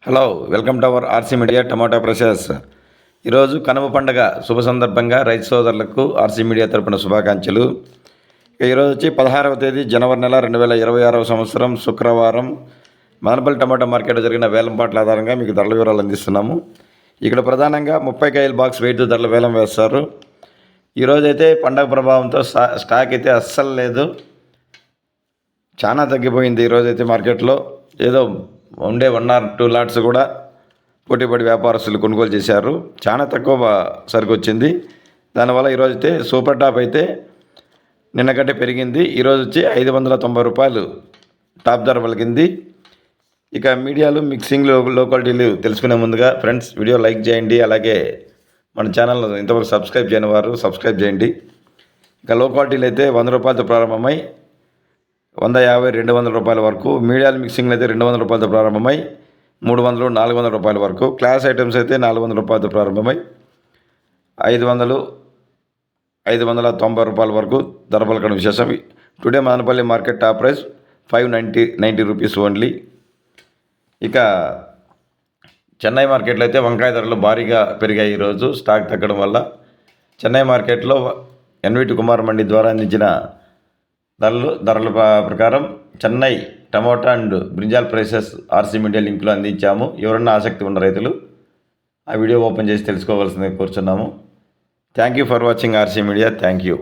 Hello, welcome to our RC media tomato ప్రెషర్స్. ఈరోజు కనుమ పండుగ శుభ సందర్భంగా రైతు సోదరులకు ఆర్సీ మీడియా తరపున శుభాకాంక్షలు. ఈరోజు వచ్చి 16వ తేదీ జనవరి నెల 2026వ సంవత్సరం శుక్రవారం మదనపల్లి టమాటా మార్కెట్లో జరిగిన వేలంపాట్ల ఆధారంగా మీకు ధరల వివరాలు అందిస్తున్నాము. ఇక్కడ ప్రధానంగా 30 కాయల బాక్స్ వెయిట్ ధరల వేలం వేస్తారు. ఈరోజైతే పండగ ప్రభావంతో స్టాక్ అయితే అస్సలు లేదు, చాలా తగ్గిపోయింది. ఈరోజైతే మార్కెట్లో ఏదో ఉండే 1 or 2 లాట్స్ కూడా పోటీపడి వ్యాపారస్తులు కొనుగోలు చేశారు. చాలా తక్కువ సరుకు వచ్చింది. దానివల్ల ఈరోజు అయితే సూపర్ టాప్ అయితే నిన్నకంటే పెరిగింది. ఈరోజు వచ్చి 590 రూపాయలు టాప్ ధర పలికింది. ఇక మీడియాలు మిక్సింగ్ లో క్వాలిటీలు తెలుసుకునే ముందుగా ఫ్రెండ్స్ వీడియో లైక్ చేయండి, అలాగే మన ఛానల్ ఇంతవరకు సబ్స్క్రైబ్ చేయని వారు సబ్స్క్రైబ్ చేయండి. ఇక లో క్వాలిటీలు అయితే 100 రూపాయలతో ప్రారంభమై 150, 200 రూపాయల వరకు, మీడియాల మిక్సింగ్లు అయితే 200 రూపాయలతో ప్రారంభమై 300, 400 రూపాయల వరకు, క్లాస్ ఐటమ్స్ అయితే 400 రూపాయలతో ప్రారంభమై 500, 590 రూపాయల వరకు ధర పలకడం విశేషం. Today Madanapalle market top price 590 rupees only. ఇక చెన్నై మార్కెట్లో అయితే వంకాయ ధరలు భారీగా పెరిగాయి. ఈరోజు స్టాక్ తగ్గడం వల్ల చెన్నై మార్కెట్లో ఎన్విటి కుమార్ మండి ద్వారా అందించిన ధరల ప్రకారం Chennai tomato and brinjal prices RC media లింక్లో అందించాము. ఎవరన్నా ఆసక్తి ఉన్న రైతులు ఆ వీడియో ఓపెన్ చేసి తెలుసుకోవాల్సిందిగా కోరుచున్నాము. Thank you for watching RC media. Thank you.